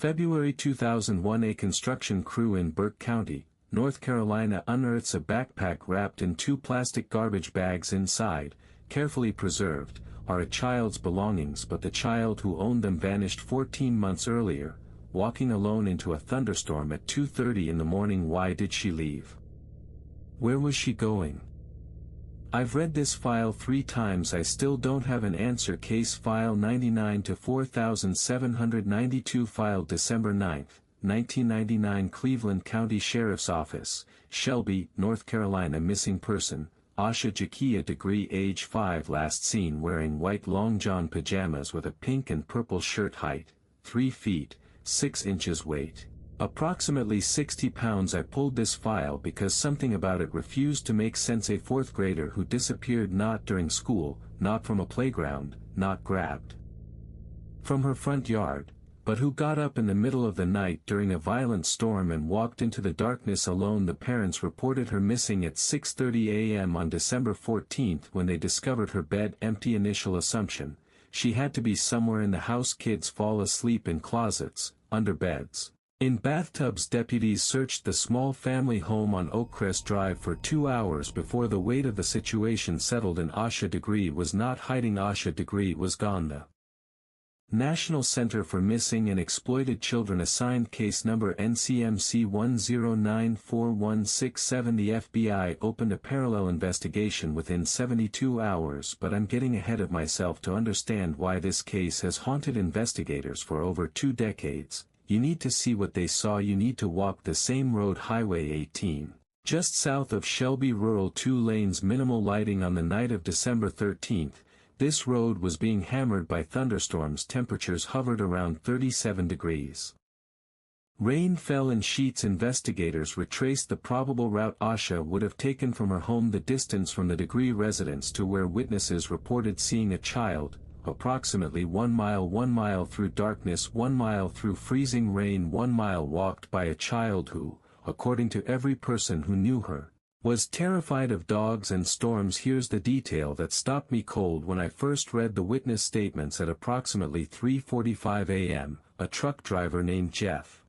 February 2001, a construction crew in Burke County, North Carolina unearths a backpack wrapped in 2 plastic garbage bags. Inside, carefully preserved, are a child's belongings, but the child who owned them vanished 14 months earlier, walking alone into a thunderstorm at 2:30 in the morning. Why did she leave? Where was she going? I've read this file 3 times. I still don't have an answer. Case file 99 to 4792, filed December 9, 1999, Cleveland County Sheriff's Office, Shelby, North Carolina. Missing person, Asha Degree, age 5, last seen wearing white long john pajamas with a pink and purple shirt. Height, 3 feet, 6 inches. Weight, approximately 60 pounds. I pulled this file because something about it refused to make sense. A 4th grader who disappeared not during school, not from a playground, not grabbed from her front yard, but who got up in the middle of the night during a violent storm and walked into the darkness alone. The parents reported her missing at 6:30 a.m. on December 14 when they discovered her bed empty. Initial assumption: she had to be somewhere in the house. Kids fall asleep in closets, under beds, in bathtubs. Deputies searched the small family home on Oakcrest Drive for 2 hours before the weight of the situation settled in. Asha Degree was not hiding. Asha Degree was gone. The National Center for Missing and Exploited Children assigned case number NCMC 1094167. The FBI opened a parallel investigation within 72 hours, but I'm getting ahead of myself. To understand why this case has haunted investigators for over 2 decades, you need to see what they saw. You need to walk the same road. Highway 18, just south of Shelby, rural, 2 lanes, minimal lighting. On the night of December 13, this road was being hammered by thunderstorms. Temperatures hovered around 37 degrees. Rain fell in sheets. Investigators retraced the probable route Asha would have taken from her home, the distance from the Degree residence to where witnesses reported seeing a child, approximately 1 mile. 1 mile through darkness, 1 mile through freezing rain, 1 mile walked by a child who, according to every person who knew her, was terrified of dogs and storms. Here's the detail that stopped me cold when I first read the witness statements. At approximately 3:45 a.m., a truck driver named Jeff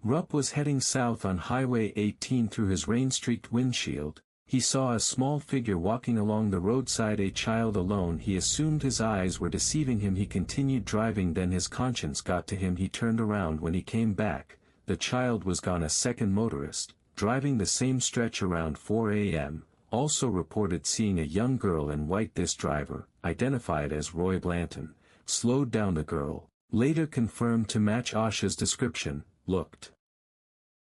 Rupp was heading south on Highway 18. Through his rain-streaked windshield, he saw a small figure walking along the roadside, a child alone. He assumed his eyes were deceiving him. He continued driving, then his conscience got to him. He turned around. When he came back, the child was gone. A second motorist, driving the same stretch around 4 a.m., also reported seeing a young girl in white. This driver, identified as Roy Blanton, slowed down. The girl, later confirmed to match Asha's description, looked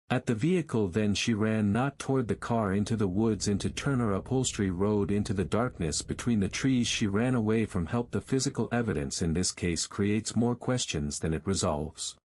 at the vehicle. Then she ran, not toward the car, into the woods, into Turner Upholstery Road, into the darkness between the trees. She ran away from help. The physical evidence in this case creates more questions than it resolves.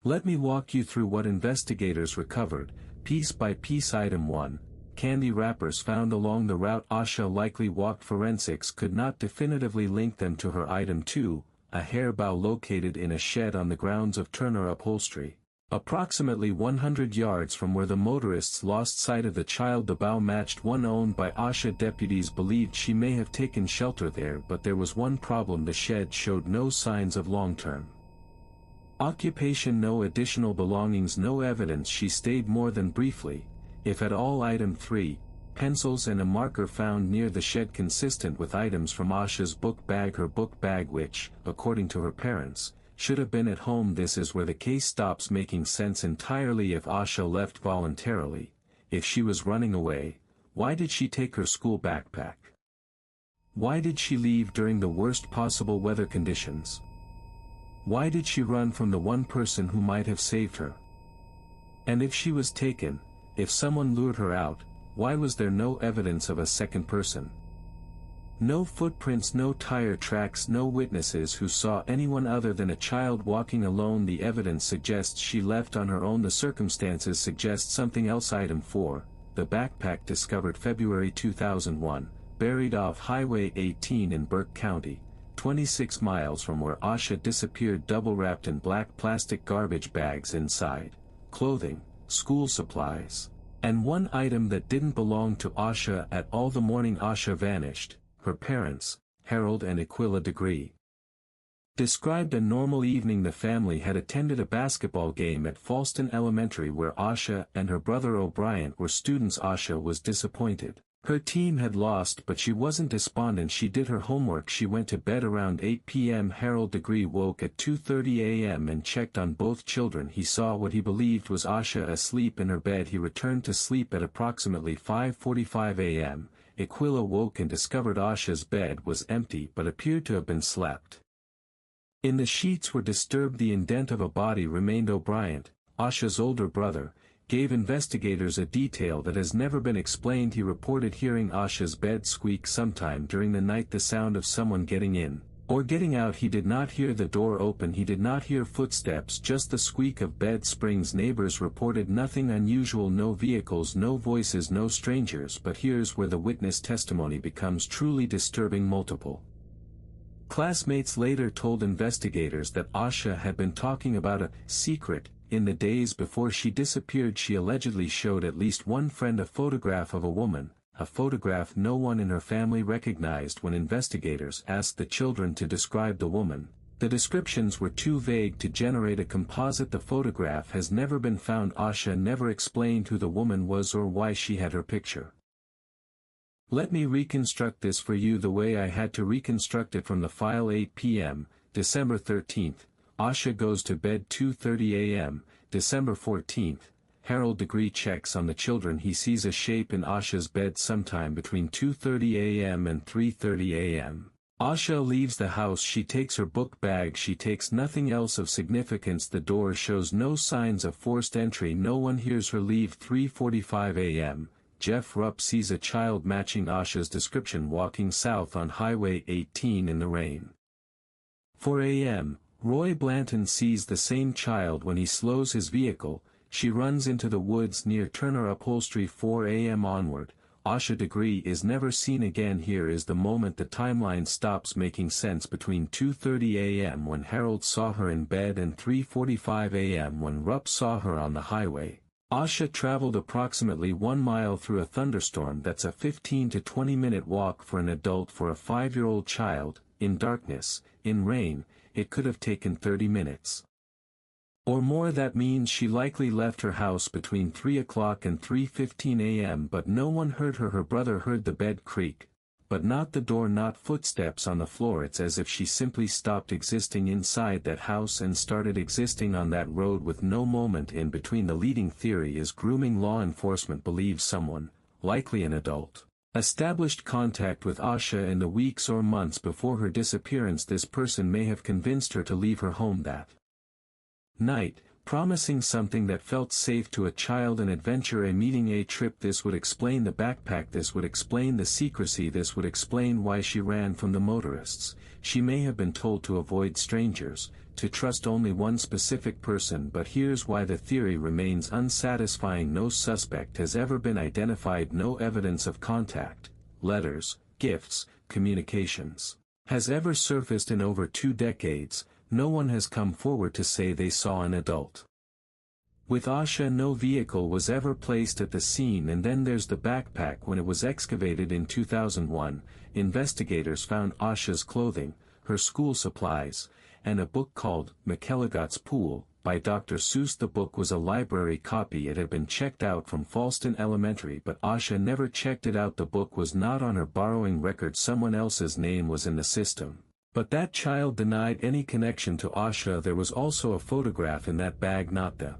Let me walk you through what investigators recovered, piece by piece. Item 1. Candy wrappers found along the route Asha likely walked. Forensics could not definitively link them to her. Item 2. A hair bow located in a shed on the grounds of Turner Upholstery, approximately 100 yards from where the motorists lost sight of the child. The bow matched one owned by Asha. Deputies believed she may have taken shelter there, but there was one problem: the shed showed no signs of long-term occupation. No additional belongings, no evidence she stayed more than briefly, if at all. Item 3. Pencils and a marker found near the shed consistent with items from Asha's book bag. Her book bag, which, according to her parents, should have been at home. This is where the case stops making sense entirely. If Asha left voluntarily, if she was running away, why did she take her school backpack? Why did she leave during the worst possible weather conditions? Why did she run from the one person who might have saved her? And if she was taken, if someone lured her out, why was there no evidence of a second person? No footprints, no tire tracks, no witnesses who saw anyone other than a child walking alone. The evidence suggests she left on her own. The circumstances suggest something else. Item 4. The backpack discovered February 2001, buried off Highway 18 in Burke County, 26 miles from where Asha disappeared, double-wrapped in black plastic garbage bags. Inside, clothing, school supplies, and one item that didn't belong to Asha at all. The morning Asha vanished, her parents, Harold and Aquila Degree, described a normal evening. The family had attended a basketball game at Falston Elementary where Asha and her brother O'Brien were students. Asha was disappointed. Her team had lost, but she wasn't despondent. She did her homework. She went to bed around 8 p.m. Harold Degree woke at 2:30 a.m. and checked on both children. He saw what he believed was Asha asleep in her bed. He returned to sleep at approximately 5:45 a.m. Aquila woke and discovered Asha's bed was empty but appeared to have been slept in. The sheets were disturbed. The indent of a body remained. O'Brien, Asha's older brother, gave investigators a detail that has never been explained. He reported hearing Asha's bed squeak sometime during the night, the sound of someone getting in or getting out. He did not hear the door open. He did not hear footsteps, just the squeak of bed springs. Neighbors reported nothing unusual, no vehicles, no voices, no strangers. But here's where the witness testimony becomes truly disturbing. Multiple classmates later told investigators that Asha had been talking about a secret. In the days before she disappeared, she allegedly showed at least one friend a photograph of a woman, a photograph no one in her family recognized. When investigators asked the children to describe the woman, the descriptions were too vague to generate a composite. The photograph has never been found. Asha never explained who the woman was or why she had her picture. Let me reconstruct this for you the way I had to reconstruct it from the file. 8 p.m., December 13th. Asha goes to bed 2:30 a.m., December 14th. Harold Degree checks on the children. He sees a shape in Asha's bed sometime between 2:30 a.m. and 3:30 a.m. Asha leaves the house. She takes her book bag. She takes nothing else of significance. The door shows no signs of forced entry. No one hears her leave. 3:45 a.m. Jeff Rupp sees a child matching Asha's description walking south on Highway 18 in the rain. 4 a.m. Roy Blanton sees the same child when he slows his vehicle. She runs into the woods near Turner Upholstery. 4 a.m. onward, Asha Degree is never seen again. Here is the moment the timeline stops making sense. Between 2:30 a.m. when Harold saw her in bed and 3:45 a.m. when Rupp saw her on the highway, Asha traveled approximately 1 mile through a thunderstorm. That's a 15 to 20 minute walk for an adult. For a 5-year-old child, in darkness, in rain, it could have taken 30 minutes or more. That means she likely left her house between 3 o'clock and 3:15 a.m. But no one heard her. Her brother heard the bed creak, but not the door, not footsteps on the floor. It's as if she simply stopped existing inside that house and started existing on that road with no moment in between. The leading theory is grooming. Law enforcement believes someone, likely an adult, established contact with Asha in the weeks or months before her disappearance. This person may have convinced her to leave her home that night, promising something that felt safe to a child: an adventure, a meeting, a trip. This would explain the backpack. This would explain the secrecy. This would explain why she ran from the motorists. She may have been told to avoid strangers, to trust only one specific person. But here's why the theory remains unsatisfying. No suspect has ever been identified. No evidence of contact, letters, gifts, communications, has ever surfaced in over 2 decades. No one has come forward to say they saw an adult with Asha. No vehicle was ever placed at the scene. And then there's the backpack. When it was excavated in 2001, investigators found Asha's clothing, her school supplies, and a book called McElligott's Pool, by Dr. Seuss. The book was a library copy. It had been checked out from Falston Elementary, but Asha never checked it out. The book was not on her borrowing record. Someone else's name was in the system, but that child denied any connection to Asha. There was also a photograph in that bag, not the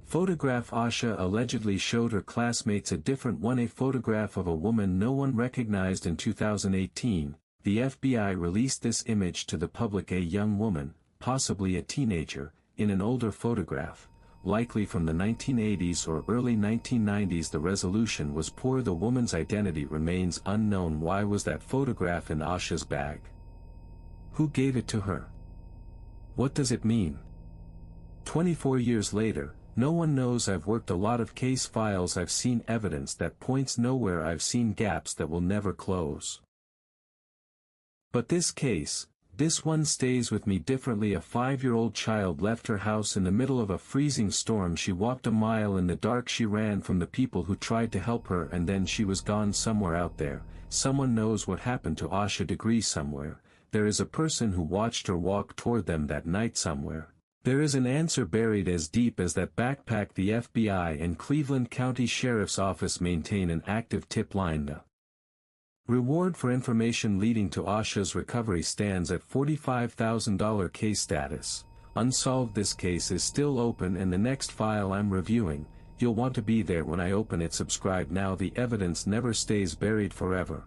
photograph Asha allegedly showed her classmates, a different one, a photograph of a woman no one recognized. In 2018, the FBI released this image to the public: a young woman, possibly a teenager, in an older photograph, likely from the 1980s or early 1990s. The resolution was poor. The woman's identity remains unknown. Why was that photograph in Asha's bag? Who gave it to her? What does it mean? 24 years later, no one knows. I've worked a lot of case files. I've seen evidence that points nowhere. I've seen gaps that will never close. But this case, this one stays with me differently. A 5-year-old child left her house in the middle of a freezing storm. She walked a mile in the dark. She ran from the people who tried to help her, and then she was gone somewhere out there. Someone knows what happened to Asha Degree somewhere. there is a person who watched her walk toward them that night somewhere. There is an answer buried as deep as that backpack. The FBI and Cleveland County Sheriff's Office maintain an active tip line. The reward for information leading to Asha's recovery stands at $45,000. Case status: unsolved. This case is still open, and the next file I'm reviewing, you'll want to be there when I open it. Subscribe now. The evidence never stays buried forever.